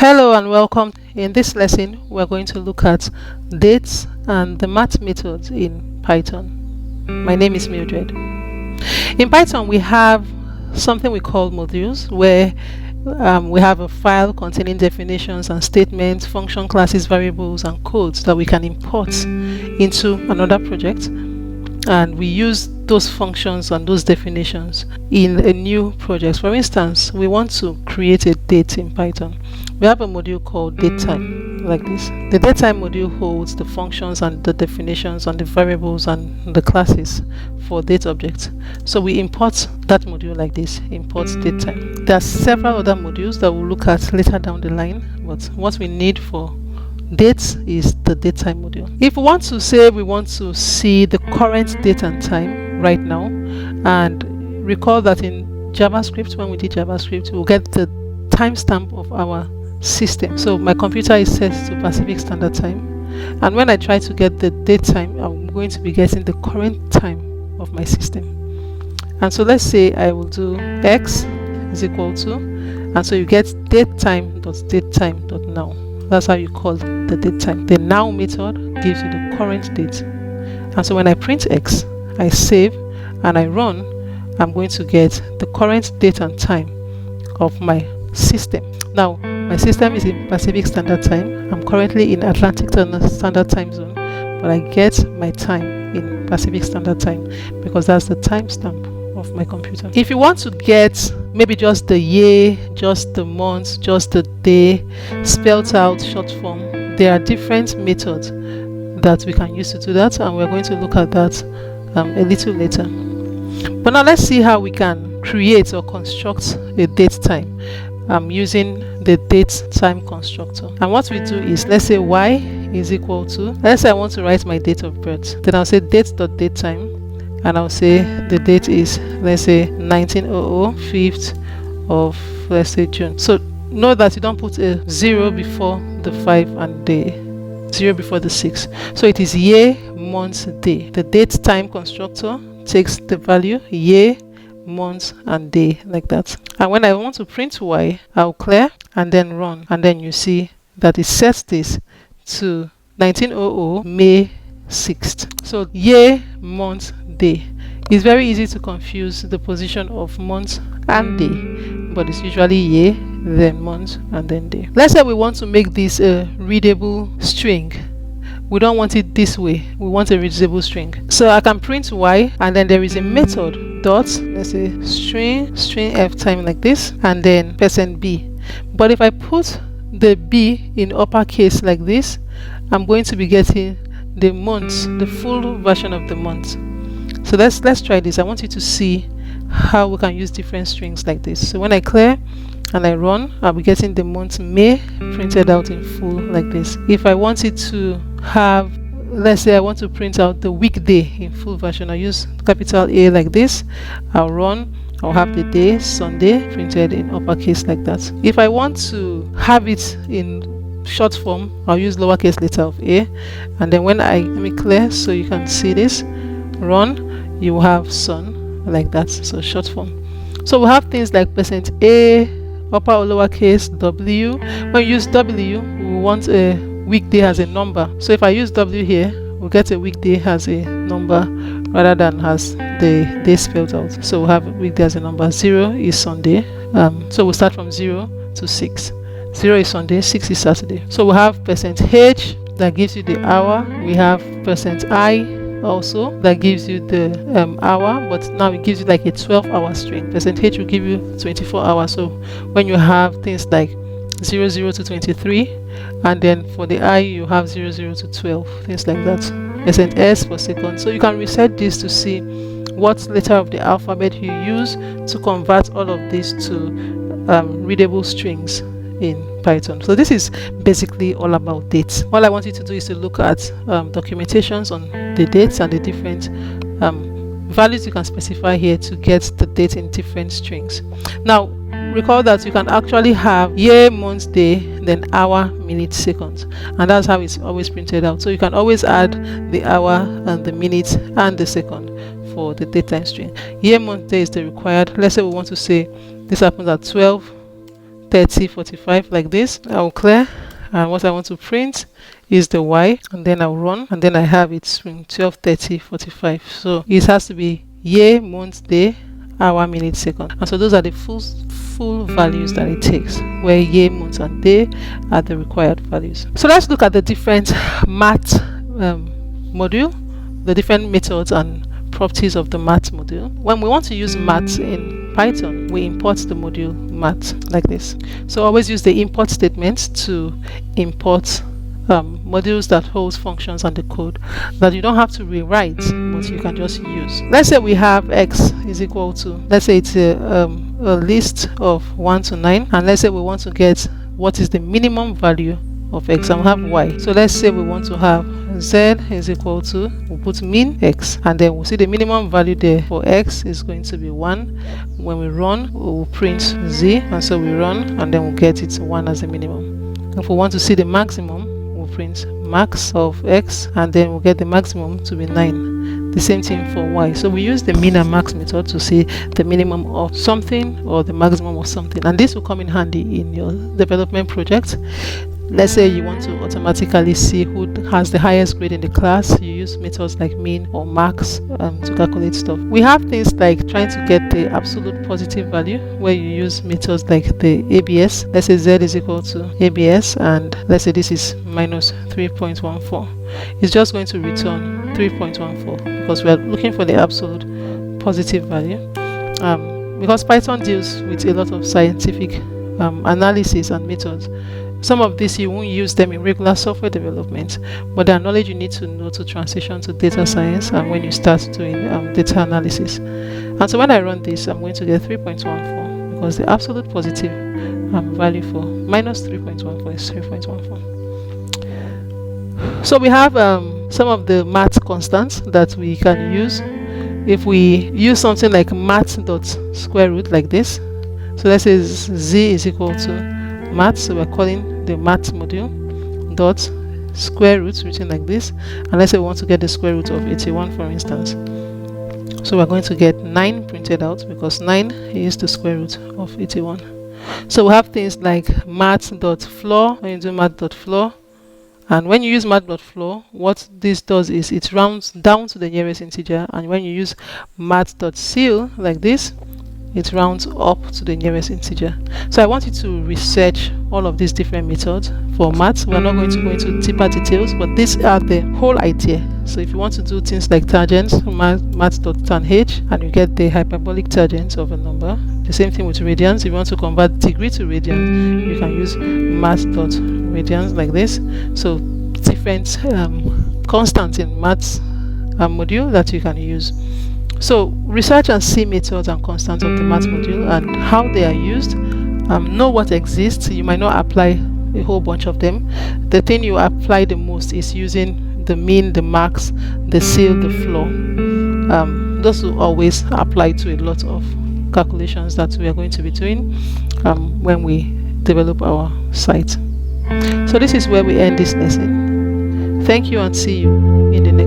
Hello and welcome. In this lesson, we're going to look at dates and the math methods in Python. My name is Mildred. In Python, we have something we call modules, where we have a file containing definitions and statements, function classes, variables, and codes that we can import into another project. And we use those functions and those definitions in a new project. For instance, we want to create a date in Python. We have a module called datetime, like this. The datetime module holds the functions and the definitions and the variables and the classes for date objects. So we import that module like this, import datetime. There are several other modules that we'll look at later down the line, but what we need for dates is the datetime module. If we want to say we want to see the current date and time right now, and recall that in JavaScript, when we did JavaScript, we'll get the timestamp of our system. So my computer is set to Pacific Standard Time, and when I try to get the date time, I'm going to be getting the current time of my system. And so let's say I will do x is equal to, and so you get datetime.datetime.now. That's how you call the datetime. The now method gives you the current date. And so when I print x, I save and I run, I'm going to get the current date and time of my system. Now, my system is in Pacific Standard Time. I'm currently in Atlantic Standard Time Zone, but I get my time in Pacific Standard Time because that's the timestamp of my computer. If you want to get maybe just the year, just the month, just the day spelled out short form, there are different methods that we can use to do that, and we're going to look at that a little later. But now let's see how we can create or construct a date time using the date time constructor. And what we do is, let's say y is equal to, let's say I want to write my date of birth, then I'll say date.datetime, and I'll say the date is, let's say 1900, 5th of, let's say, June. So know that you don't put a 0 before the 5 and the 0 before the 6. So it is year, month, day. The date time constructor takes the value year, month, and day, like that. And when I want to print y, I'll clear and then run, and then you see that it sets this to 1900 May 6th. So year, month, day. It's very easy to confuse the position of month and day, but it's usually year, then month, and then day. Let's say we want to make this a readable string. We don't want it this way, we want a readable string. So I can print y, and then there is a method dot, let's say string f time, like this, and then %b. But if I put the b in uppercase like this, I'm going to be getting the months, the full version of the month. So let's try this. I want you to see how we can use different strings like this. So when I clear and I run, I'll be getting the month May printed out in full like this. If I wanted to have, let's say I want to print out the weekday in full version, I'll use capital A like this. I'll run, I'll have the day, Sunday, printed in uppercase like that. If I want to have it in short form, I'll use lowercase letter of a, and then when let me clear so you can see this, run, you will have sun, like that, so short form. So we have things like %a, upper or lowercase w. When you use w, we want a weekday as a number. So if I use w here, we'll get a weekday as a number rather than as the day spelled out. So we'll have weekday as a number. 0 is Sunday, so we'll start from 0 to 6. 0 is Sunday, 6 is Saturday. So we have %h that gives you the hour. We have %i also that gives you the hour, but now it gives you like a 12-hour string. %h will give you 24 hours. So when you have things like 00 to 23, and then for the I you have 00 to 12, things like that. %s for second. So you can reset this to see what letter of the alphabet you use to convert all of this to readable strings in Python. So this is basically all about dates. All I want you to do is to look at documentations on the dates and the different values you can specify here to get the date in different strings. Now recall that you can actually have year, month, day, then hour, minute, seconds, and that's how it's always printed out. So you can always add the hour and the minute and the second for the datetime string. Year, month, day is the required. Let's say we want to say this happens at 12 30, 45 like this. I'll clear, and what I want to print is the Y, and then I'll run, and then I have it swing 12, 30, 45. So it has to be year, month, day, hour, minute, second. And so those are the full values that it takes, where year, month, and day are the required values. So let's look at the different math module, the different methods and properties of the math module. When we want to use math in Python, we import the module math like this. So always use the import statement to import modules that holds functions and the code that you don't have to rewrite, but you can just use. Let's say we have x is equal to, let's say it's a list of 1 to 9, and let's say we want to get what is the minimum value of x, and we have y. So let's say we want to have z is equal to, we'll put min x, and then we'll see the minimum value there for x is going to be 1. When we run, we'll print z, and so we run, and then we'll get it 1 as a minimum. If we want to see the maximum, we'll print max of x, and then we'll get the maximum to be 9. The same thing for y. So we use the min and max method to see the minimum of something or the maximum of something, and this will come in handy in your development project. Let's say you want to automatically see who has the highest grade in the class. You use methods like min or max to calculate stuff. We have things like trying to get the absolute positive value, where you use methods like the ABS. Let's say z is equal to ABS, and let's say this is minus 3.14. It's just going to return 3.14 because we are looking for the absolute positive value. Because Python deals with a lot of scientific analysis and methods. Some of this you won't use them in regular software development, but there are knowledge you need to know to transition to data science and when you start doing data analysis. And so when I run this, I'm going to get 3.14 because the absolute positive value for minus 3.14 is 3.14. So we have some of the math constants that we can use. If we use something like math.square root like this, so let's say z is equal to math, so we're calling the math module dot square root written like this, and let's say we want to get the square root of 81, for instance. So we're going to get 9 printed out because 9 is the square root of 81. So we have things like math.floor. When you do math.floor, and when you use math.floor, what this does is it rounds down to the nearest integer, and when you use math.ceil like this, it rounds up to the nearest integer. So I want you to research all of these different methods for maths. We're not going to go into deeper details, but these are the whole idea. So if you want to do things like tangents, maths.tanh, and you get the hyperbolic tangent of a number. The same thing with radians. If you want to convert degree to radians, you can use maths.radians like this. So different constants in maths module that you can use. So research and see methods and constants of the math module and how they are used. Know what exists. You might not apply a whole bunch of them. The thing you apply the most is using the min, the max, the ceil, the floor. Those will always apply to a lot of calculations that we are going to be doing when we develop our site. So this is where we end this lesson. Thank you and see you in the next